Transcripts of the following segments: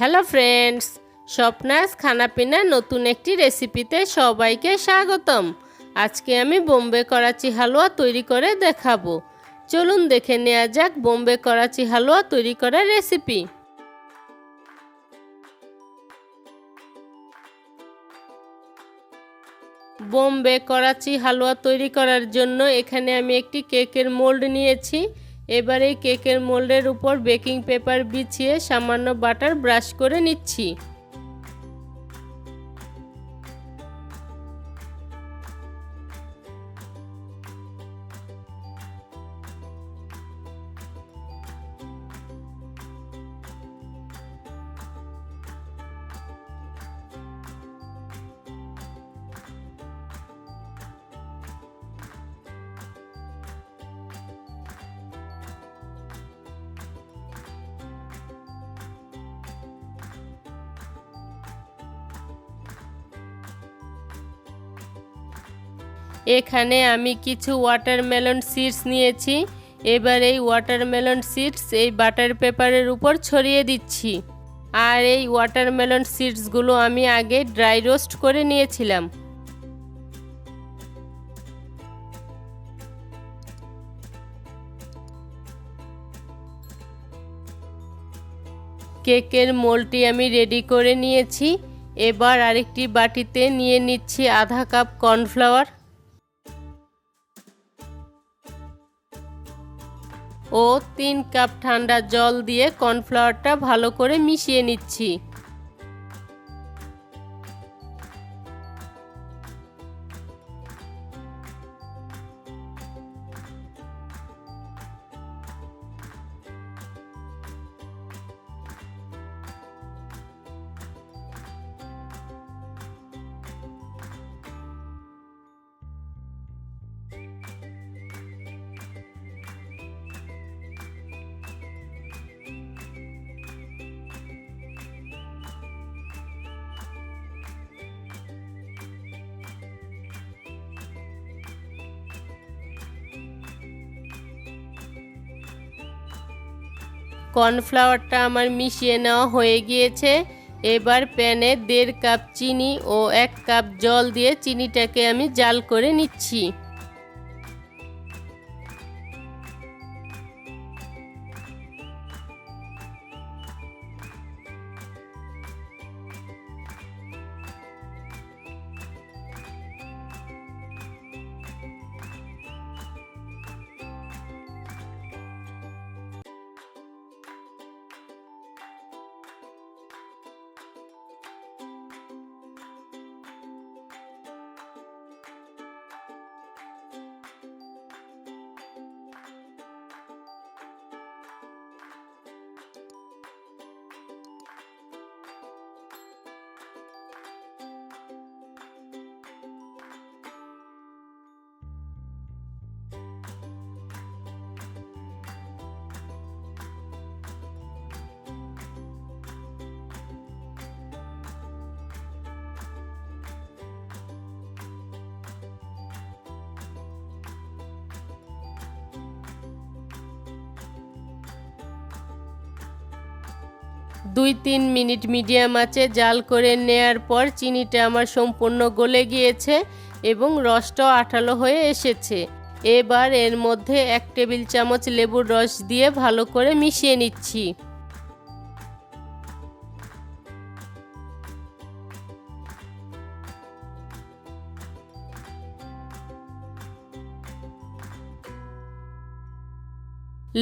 Hello friends, স্বপ্নাস খানাপিনা নতুন একটি রেসিপিতে সবাইকে স্বাগতম। আজকে আমি বোম্বে করাচি হালুয়া তৈরি করে দেখাবো। চলুন দেখে নেওয়া যাক বোম্বে করাচি হালুয়া তৈরি করার রেসিপি। বোম্বে করাচি হালুয়া তৈরি করার জন্য এখানে আমি একটি কেকের মোল্ড নিয়েছি। এবার এই কেকের মোল্ডের উপর বেকিং পেপার বিছিয়ে সামান্য বাটার ব্রাশ করে নিচ্ছি। এখানে আমি কিছু ওয়াটারমেলন সিডস নিয়েছি। এবার এই ওয়াটারমেলন সিডস এই বাটার পেপারের উপর ছড়িয়ে দিচ্ছি। আর এই ওয়াটারমেলন সিডসগুলো আমি আগে ড্রাই রোস্ট করে নিয়েছিলাম। কেকের মোল্ডটি আমি রেডি করে নিয়েছি। এবার আরেকটি বাটিতে নিয়ে নিচ্ছি আধা কাপ কর্নফ্লাওয়ার ও 3 কাপ ঠান্ডা জল দিয়ে কর্নফ্লাওয়ারটা ভালো করে মিশিয়ে নিচ্ছি। কর্নফ্লাওয়ারটা আমার মিশিয়ে নেওয়া হয়ে গিয়েছে। এবার প্যানে 1.5 কাপ চিনি ও 1 কাপ জল দিয়ে চিনিটাকে আমি জাল করে নিচ্ছি। দুই 3 মিনিট মিডিয়াম আঁচে জাল করে নেয়ার পর চিনিটা আমার সম্পূর্ণ গলে গিয়েছে এবং রসটাও আঠালো হয়ে এসেছে। এবার এর মধ্যে 1 টেবিল চামচ লেবুর রস দিয়ে ভালো করে মিশিয়ে নিচ্ছি।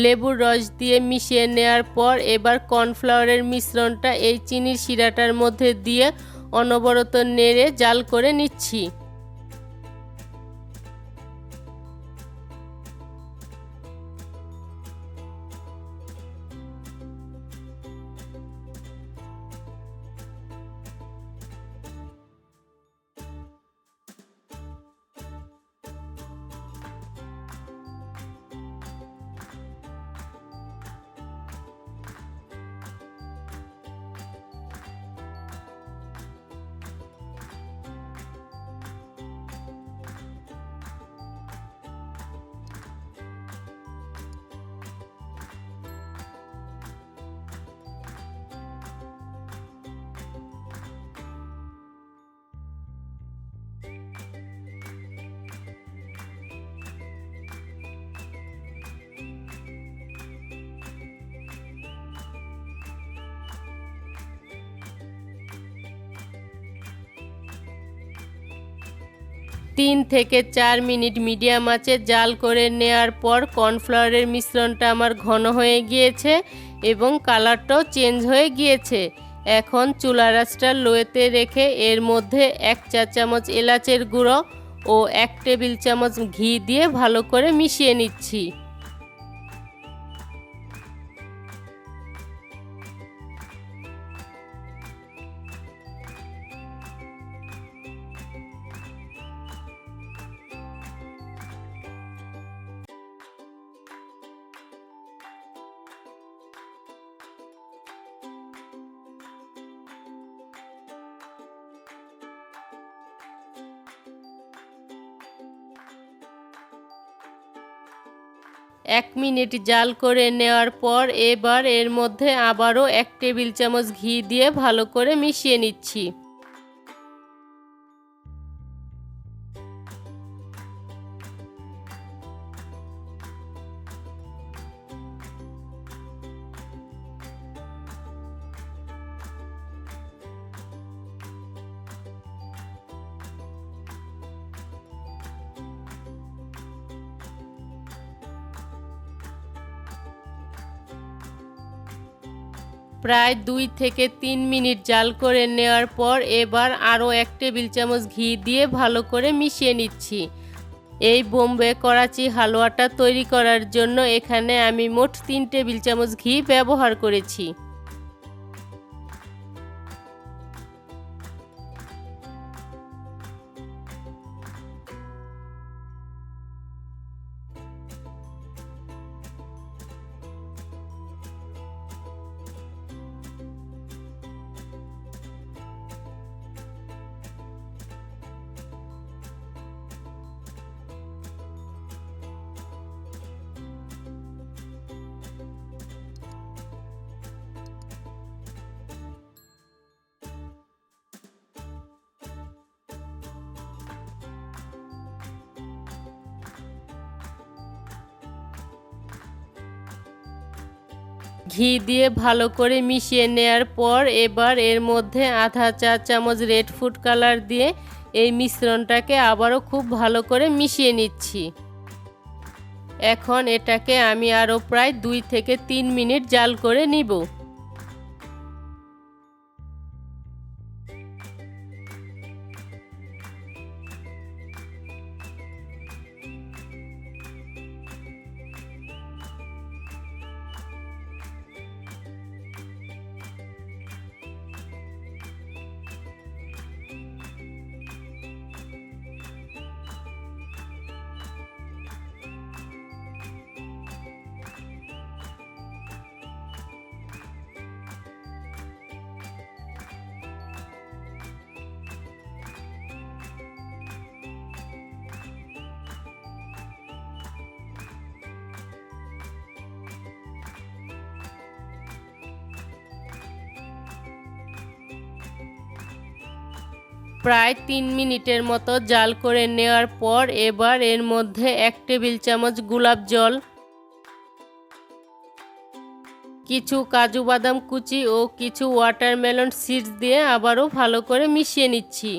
লেবুর রস দিয়ে মিশিয়ে নেওয়ার পর এবার কর্নফ্লাওয়ারের মিশ্রণটা এই চিনির শিরাটার মধ্যে দিয়ে অনবরত নেড়ে জাল করে নিচ্ছি। 3 থেকে 4 মিনিট মিডিয়াম আঁচে জাল করে নেওয়ার পর কর্নফ্লাওয়ারের মিশ্রণটা আমার ঘন হয়ে গিয়েছে এবং কালারটাও চেঞ্জ হয়ে গিয়েছে। এখন চুলার আঁচটা লোতে রেখে এর মধ্যে 1 চা চামচ এলাচের গুঁড়ো ও 1 টেবিল চামচ ঘি দিয়ে ভালো করে মিশিয়ে নিচ্ছি। এক মিনিট জাল করে নেওয়ার পর এবার এর মধ্যে আবারও 1 টেবিল চামচ ঘি দিয়ে ভালো করে মিশিয়ে নিচ্ছি। প্রায় 2 থেকে 3 মিনিট জাল করে নেওয়ার পর এবার আরও 1 টেবিল চামচ ঘি দিয়ে ভালো করে মিশিয়ে নিচ্ছি। এই বোম্বে করাচি হালুয়াটা তৈরি করার জন্য এখানে আমি মোট 3 টেবিল চামচ ঘি ব্যবহার করেছি। ঘি দিয়ে ভালো করে মিশিয়ে নেয়ার পর এবার এর মধ্যে আধা চা চামচ রেড ফুড কালার দিয়ে এই মিশ্রণটাকে আবারও খুব ভালো করে মিশিয়ে নিচ্ছি। এখন এটাকে আমি আরও প্রায় 2 থেকে 3 মিনিট জাল করে নিব। প্রায় 3 মিনিটের মতো জাল করে নেওয়ার পর এবার এর মধ্যে 1 টেবিল চামচ গোলাপ জল, কিছু কাজু বাদাম কুচি ও কিছু ওয়াটারমেলন সিডস দিয়ে আবারও ভালো করে মিশিয়ে নিচ্ছি।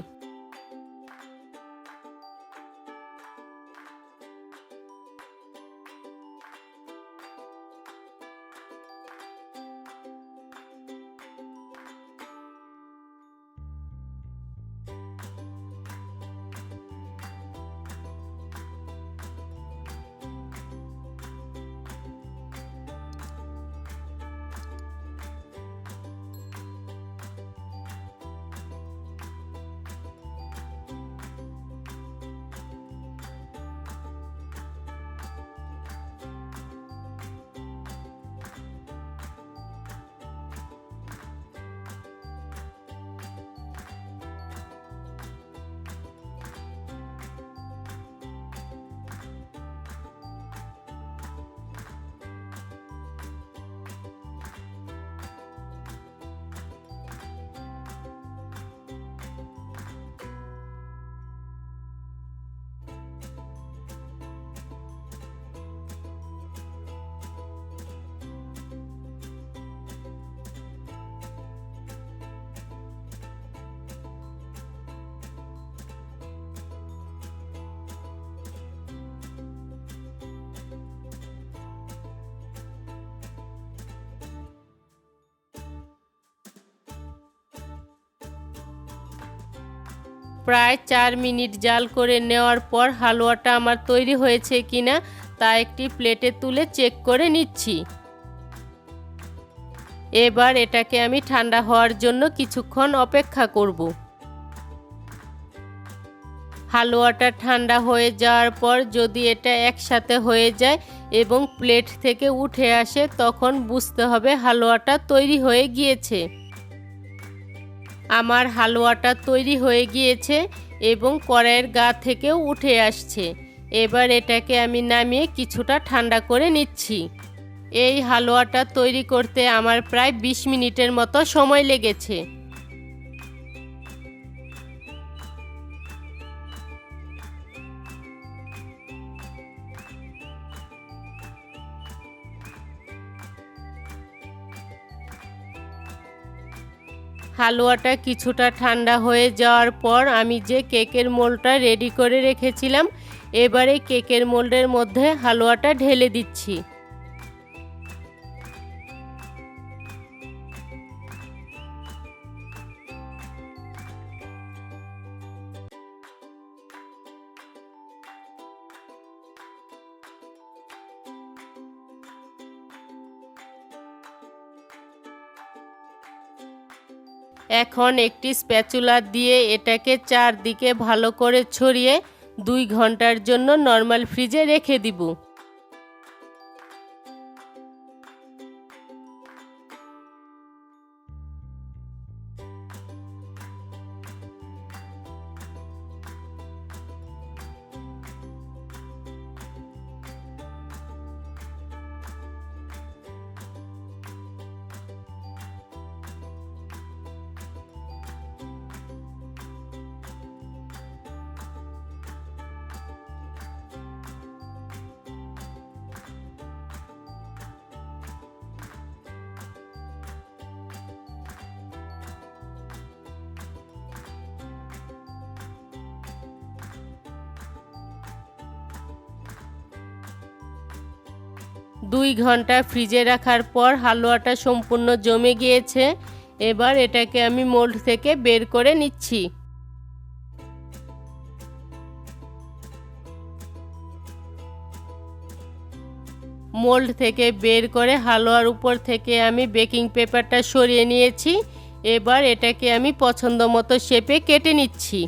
প্রায় 4 মিনিট জাল করে নেওয়ার পর হালুয়াটা আমার তৈরি হয়েছে কিনা তা একটি প্লেটে তুলে চেক করে নিচ্ছি। এবার এটাকে আমি ঠান্ডা হওয়ার জন্য কিছুক্ষণ অপেক্ষা করব। হালুয়াটা ঠান্ডা হয়ে যাওয়ার পর যদি এটা একসাথে হয়ে যায় এবং প্লেট থেকে উঠে আসে তখন বুঝতে হবে হালুয়াটা তৈরি হয়ে গিয়েছে। আমার হালুয়াটা তৈরি হয়ে গিয়েছে এবং কড়াইয়ের গা থেকেও উঠে আসছে। এবার এটাকে আমি নামিয়ে কিছুটা ঠান্ডা করে নিচ্ছি। এই হালুয়াটা তৈরি করতে আমার প্রায় 20 মিনিটের মতো সময় লেগেছে। হালুয়াটা কিছুটা ঠান্ডা হয়ে যাওয়ার পর আমি যে কেকের মোল্ডটা রেডি করে রেখেছিলাম, এবারে কেকের মোল্ডের মধ্যে হালুয়াটা ঢেলে দিচ্ছি। এখন একটি স্প্যাচুলা দিয়ে এটাকে চারদিকে ভালো করে ছড়িয়ে 2 ঘন্টার জন্য নরমাল ফ্রিজে রেখে দিব। দুই ঘন্টা ফ্রিজে রাখার পর হালুয়াটা সম্পূর্ণ জমে গিয়েছে। এবার এটাকে আমি মোল্ড থেকে বের করে নিচ্ছি। মোল্ড থেকে বের করে হালুয়ার উপর থেকে আমি বেকিং পেপারটা সরিয়ে নিয়েছি। এবার এটাকে আমি পছন্দ মতো শেপে কেটে নিচ্ছি।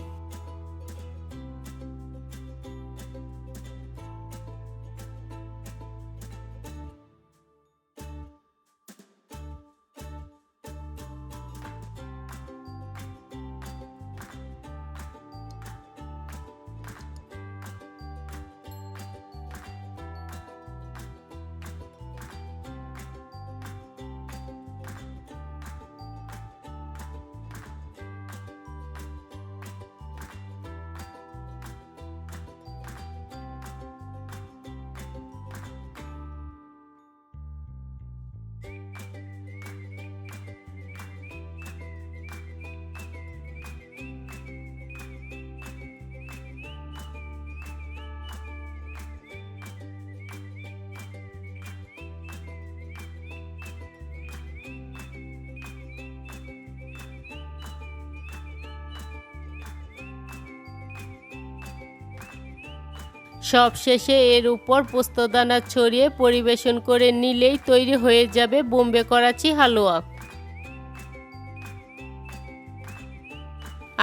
সবশেষে এর উপর পোস্তদানা ছড়িয়ে পরিবেশন করে নিলেই তৈরি হয়ে যাবে বোম্বে করাচি হালুয়া।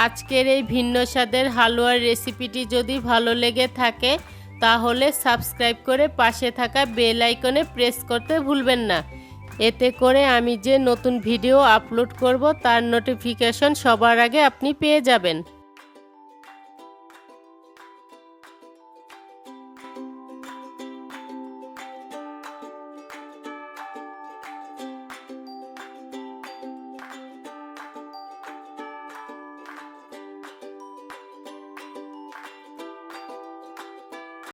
আজকের এই ভিন্ন স্বাদের হালুয়ার রেসিপিটি যদি ভালো লেগে থাকে তাহলে সাবস্ক্রাইব করে পাশে থাকা বেল আইকনে প্রেস করতে ভুলবেন না। এতে করে আমি যে নতুন ভিডিও আপলোড করব তার নোটিফিকেশন সবার আগে আপনি পেয়ে যাবেন।